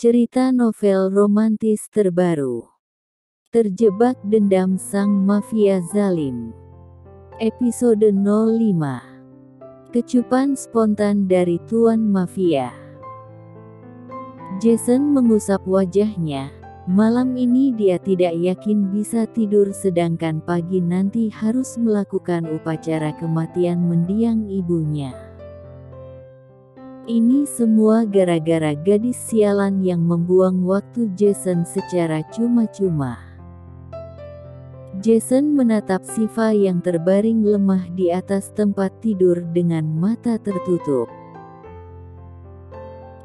Cerita novel romantis terbaru. Terjebak dendam sang mafia zalim. Episode 05. Kecupan spontan dari Tuan Mafia. Jason mengusap wajahnya. Malam ini dia tidak yakin bisa tidur, sedangkan pagi nanti harus melakukan upacara kematian mendiang ibunya. Ini semua gara-gara gadis sialan yang membuang waktu Jason secara cuma-cuma. Jason menatap Shiva yang terbaring lemah di atas tempat tidur dengan mata tertutup.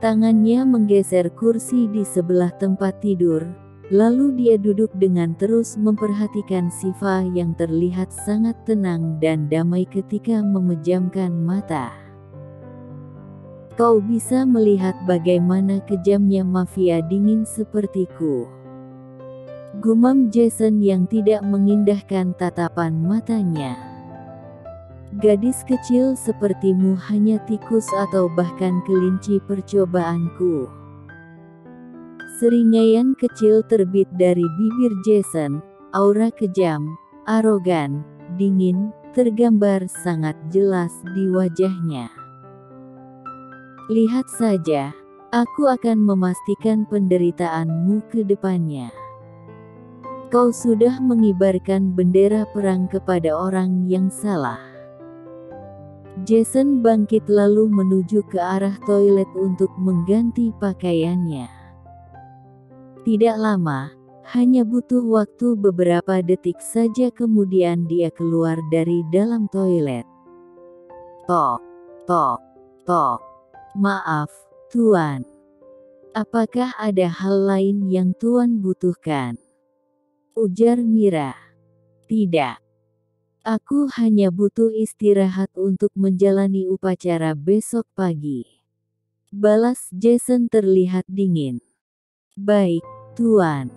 Tangannya menggeser kursi di sebelah tempat tidur, lalu dia duduk dengan terus memperhatikan Shiva yang terlihat sangat tenang dan damai ketika memejamkan mata. Kau bisa melihat bagaimana kejamnya mafia dingin sepertiku, gumam Jason yang tidak mengindahkan tatapan matanya. Gadis kecil sepertimu hanya tikus atau bahkan kelinci percobaanku. Seringaian kecil terbit dari bibir Jason, aura kejam, arogan, dingin, tergambar sangat jelas di wajahnya. Lihat saja, aku akan memastikan penderitaanmu ke depannya. Kau sudah mengibarkan bendera perang kepada orang yang salah. Jason bangkit lalu menuju ke arah toilet untuk mengganti pakaiannya. Tidak lama, hanya butuh waktu beberapa detik saja kemudian dia keluar dari dalam toilet. Tok, tok, tok. Maaf, Tuan. Apakah ada hal lain yang Tuan butuhkan? Ujar Mira. Tidak. Aku hanya butuh istirahat untuk menjalani upacara besok pagi. Balas Jason terlihat dingin. Baik, Tuan.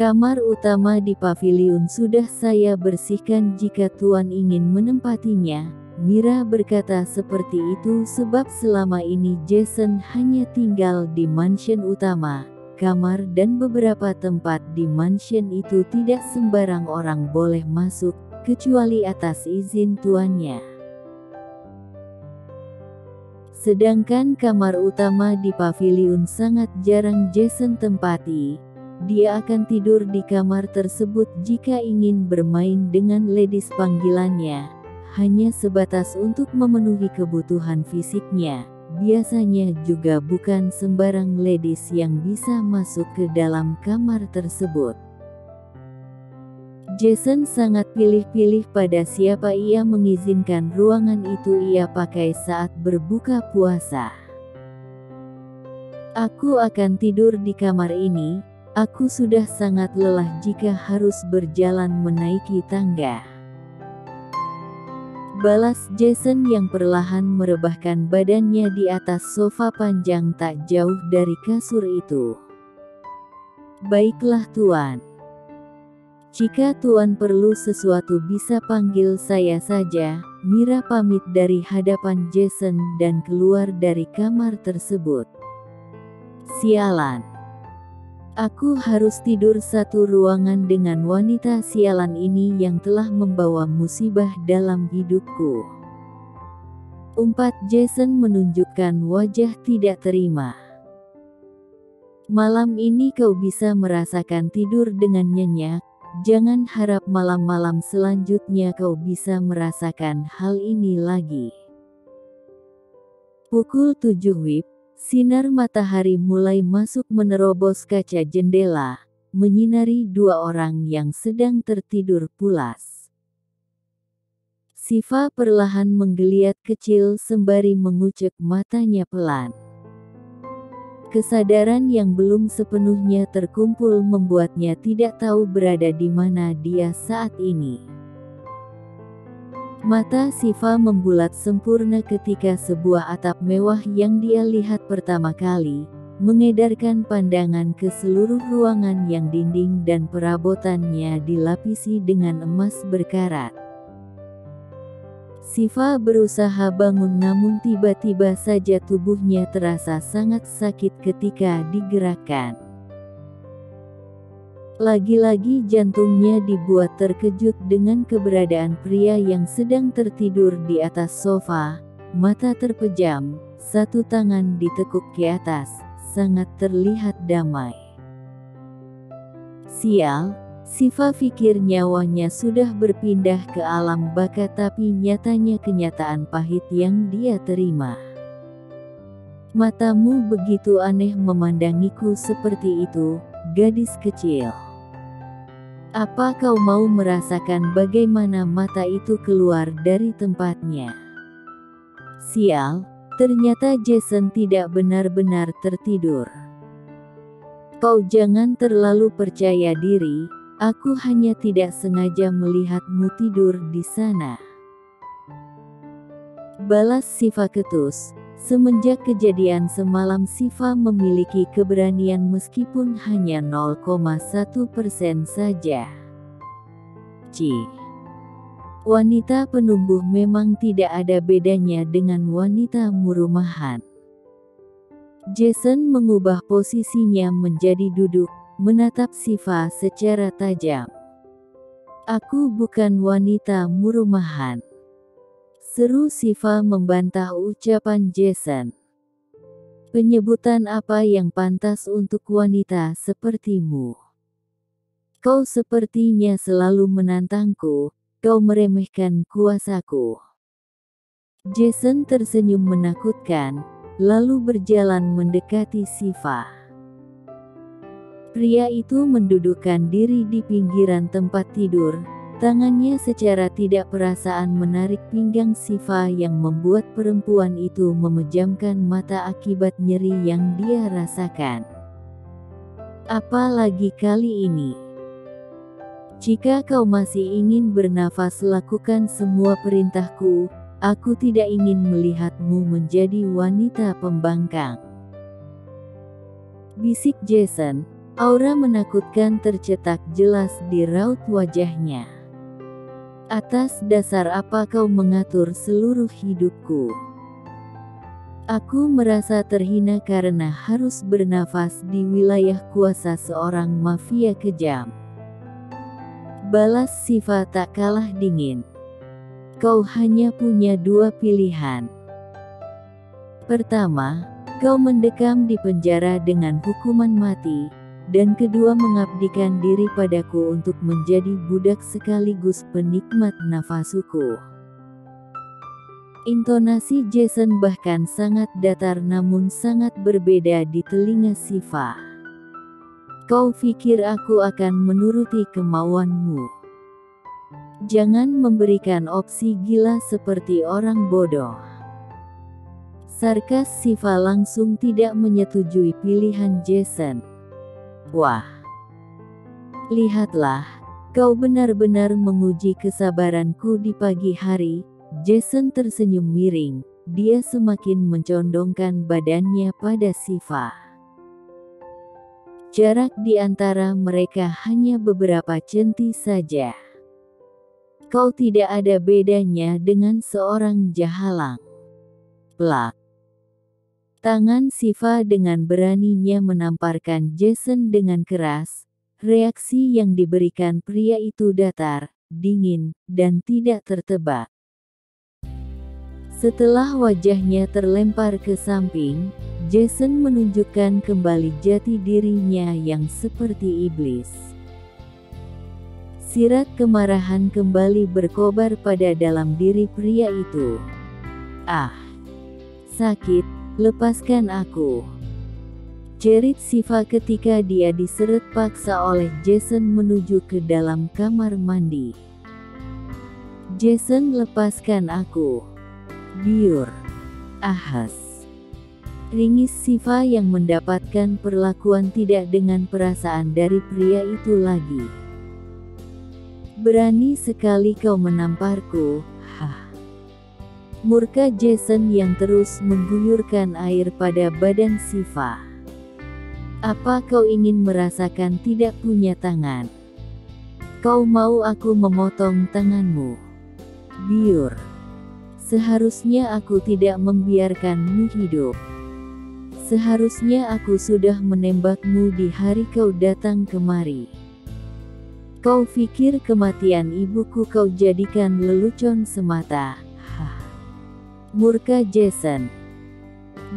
Kamar utama di pavilion sudah saya bersihkan jika Tuan ingin menempatinya. Mira berkata seperti itu sebab selama ini Jason hanya tinggal di mansion utama. Kamar dan beberapa tempat di mansion itu tidak sembarang orang boleh masuk, kecuali atas izin tuannya. Sedangkan kamar utama di pavilion sangat jarang Jason tempati. Dia akan tidur di kamar tersebut jika ingin bermain dengan ladies panggilannya, hanya sebatas untuk memenuhi kebutuhan fisiknya. Biasanya juga bukan sembarang ladies yang bisa masuk ke dalam kamar tersebut. Jason sangat pilih-pilih pada siapa ia mengizinkan ruangan itu ia pakai saat berbuka puasa. Aku akan tidur di kamar ini, aku sudah sangat lelah jika harus berjalan menaiki tangga. Balas Jason yang perlahan merebahkan badannya di atas sofa panjang tak jauh dari kasur itu. Baiklah Tuan. Jika Tuan perlu sesuatu bisa panggil saya saja. Mira pamit dari hadapan Jason dan keluar dari kamar tersebut. Sialan. Aku harus tidur satu ruangan dengan wanita sialan ini yang telah membawa musibah dalam hidupku. Umpat Jason menunjukkan wajah tidak terima. Malam ini kau bisa merasakan tidur dengan nyenyak, jangan harap malam-malam selanjutnya kau bisa merasakan hal ini lagi. Pukul 7 WIB. Sinar matahari mulai masuk menerobos kaca jendela, menyinari dua orang yang sedang tertidur pulas. Shiva perlahan menggeliat kecil sembari mengucek matanya pelan. Kesadaran yang belum sepenuhnya terkumpul membuatnya tidak tahu berada di mana dia saat ini. Mata Shiva membulat sempurna ketika sebuah atap mewah yang dia lihat pertama kali, mengedarkan pandangan ke seluruh ruangan yang dinding dan perabotannya dilapisi dengan emas berkarat. Siva berusaha bangun namun tiba-tiba saja tubuhnya terasa sangat sakit ketika digerakkan. Lagi-lagi jantungnya dibuat terkejut dengan keberadaan pria yang sedang tertidur di atas sofa, mata terpejam, satu tangan ditekuk ke atas, sangat terlihat damai. Sial, Siva pikir nyawanya sudah berpindah ke alam baka tapi nyatanya kenyataan pahit yang dia terima. Matamu begitu aneh memandangiku seperti itu, gadis kecil. Apa kau mau merasakan bagaimana mata itu keluar dari tempatnya? Sial, ternyata Jason tidak benar-benar tertidur. Kau jangan terlalu percaya diri. Aku hanya tidak sengaja melihatmu tidur di sana. Balas Siva ketus. Semenjak kejadian semalam Siva memiliki keberanian meskipun hanya 0,1% saja. Wanita penumbuh memang tidak ada bedanya dengan wanita murahan. Jason mengubah posisinya menjadi duduk, menatap Siva secara tajam. Aku bukan wanita murahan. Seru Siva membantah ucapan Jason. Penyebutan apa yang pantas untuk wanita sepertimu? Kau sepertinya selalu menantangku, kau meremehkan kuasaku. Jason tersenyum menakutkan, lalu berjalan mendekati Siva. Pria itu mendudukkan diri di pinggiran tempat tidur, tangannya secara tidak perasaan menarik pinggang Siva yang membuat perempuan itu memejamkan mata akibat nyeri yang dia rasakan. Apalagi kali ini. Jika kau masih ingin bernafas lakukan semua perintahku, aku tidak ingin melihatmu menjadi wanita pembangkang. Bisik Jason. Aura menakutkan tercetak jelas di raut wajahnya. Atas dasar apa kau mengatur seluruh hidupku? Aku merasa terhina karena harus bernafas di wilayah kuasa seorang mafia kejam. Balas Siva tak kalah dingin. Kau hanya punya dua pilihan. Pertama, kau mendekam di penjara dengan hukuman mati. Dan kedua mengabdikan diri padaku untuk menjadi budak sekaligus penikmat nafasuku. Intonasi Jason bahkan sangat datar namun sangat berbeda di telinga Siva. Kau pikir aku akan menuruti kemauanmu? Jangan memberikan opsi gila seperti orang bodoh. Sarkas Siva langsung tidak menyetujui pilihan Jason. Wah, lihatlah, kau benar-benar menguji kesabaranku di pagi hari. Jason tersenyum miring, dia semakin mencondongkan badannya pada Siva. Jarak di antara mereka hanya beberapa centi saja. Kau tidak ada bedanya dengan seorang jahalang. Plak. Tangan Siva dengan beraninya menamparkan Jason dengan keras. Reaksi yang diberikan pria itu datar, dingin, dan tidak tertebak. Setelah wajahnya terlempar ke samping, Jason menunjukkan kembali jati dirinya yang seperti iblis. Sirat kemarahan kembali berkobar pada dalam diri pria itu. Ah, sakit. Lepaskan aku. Jerit Siva ketika dia diseret paksa oleh Jason menuju ke dalam kamar mandi. Jason, lepaskan aku. Biur. Ahas. Ringis Siva yang mendapatkan perlakuan tidak dengan perasaan dari pria itu lagi. Berani sekali kau menamparku, hah. Murka Jason yang terus mengguyurkan air pada badan Siva. Apa kau ingin merasakan tidak punya tangan? Kau mau aku memotong tanganmu? Biur. Seharusnya aku tidak membiarkanmu hidup. Seharusnya aku sudah menembakmu di hari kau datang kemari. Kau pikir kematian ibuku kau jadikan lelucon semata. Murka Jason.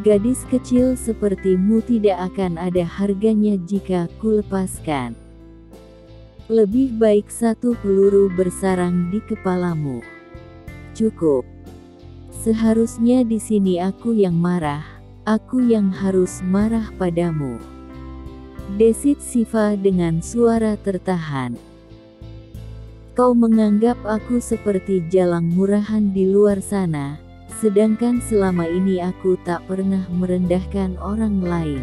Gadis kecil sepertimu tidak akan ada harganya jika kulepaskan. Lebih baik satu peluru bersarang di kepalamu. Cukup. Seharusnya di sini aku yang marah. Aku yang harus marah padamu. Desit Siva dengan suara tertahan. Kau menganggap aku seperti jalang murahan di luar sana, sedangkan selama ini aku tak pernah merendahkan orang lain.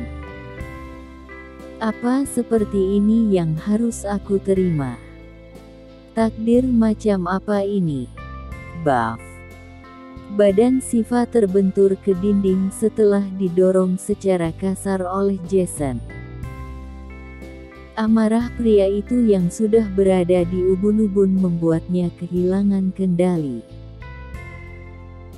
Apa seperti ini yang harus aku terima? Takdir macam apa ini? Baf. Badan Siva terbentur ke dinding setelah didorong secara kasar oleh Jason. Amarah pria itu yang sudah berada di ubun-ubun membuatnya kehilangan kendali.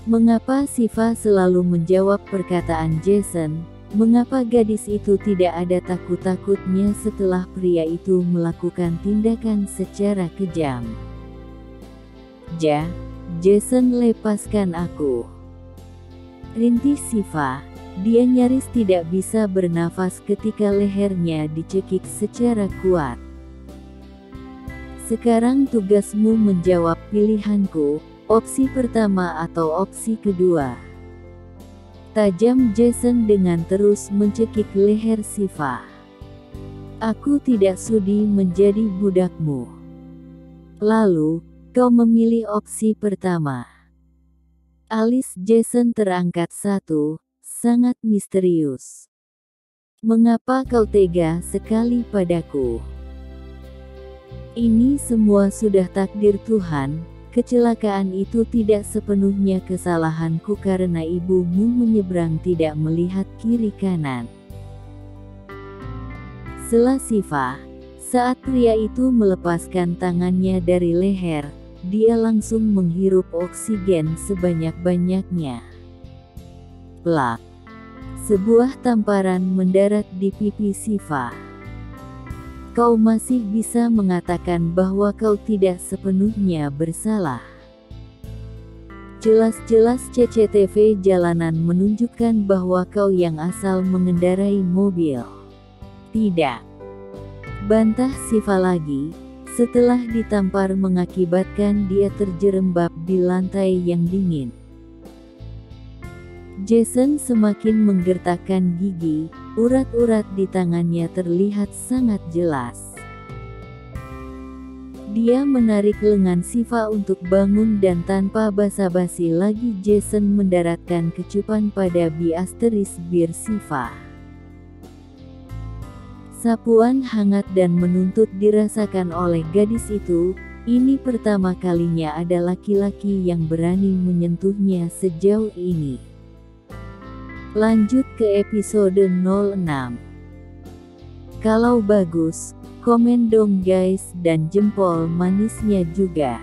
Mengapa Siva selalu menjawab perkataan Jason? Mengapa gadis itu tidak ada takut-takutnya setelah pria itu melakukan tindakan secara kejam? Jason, lepaskan aku. Rintih Siva. Dia nyaris tidak bisa bernafas ketika lehernya dicekik secara kuat. Sekarang tugasmu menjawab pilihanku, opsi pertama atau opsi kedua. Tajam Jason dengan terus mencekik leher Siva. Aku tidak sudi menjadi budakmu. Lalu, kau memilih opsi pertama. Alis Jason terangkat satu, sangat misterius. Mengapa kau tega sekali padaku? Ini semua sudah takdir Tuhan. Kecelakaan itu tidak sepenuhnya kesalahanku karena ibumu menyeberang tidak melihat kiri kanan. Sela Siva. Saat pria itu melepaskan tangannya dari leher, dia langsung menghirup oksigen sebanyak-banyaknya. Plak. Sebuah tamparan mendarat di pipi Siva. Kau masih bisa mengatakan bahwa kau tidak sepenuhnya bersalah. Jelas-jelas CCTV jalanan menunjukkan bahwa kau yang asal mengendarai mobil. Tidak. Bantah Siva lagi, setelah ditampar mengakibatkan dia terjerembab di lantai yang dingin. Jason semakin menggertakkan gigi, urat-urat di tangannya terlihat sangat jelas. Dia menarik lengan Siva untuk bangun dan tanpa basa-basi lagi Jason mendaratkan kecupan pada bir Siva. Sapuan hangat dan menuntut dirasakan oleh gadis itu. Ini pertama kalinya ada laki-laki yang berani menyentuhnya sejauh ini. Lanjut ke episode 06. Kalau bagus, komen dong guys dan jempol manisnya juga.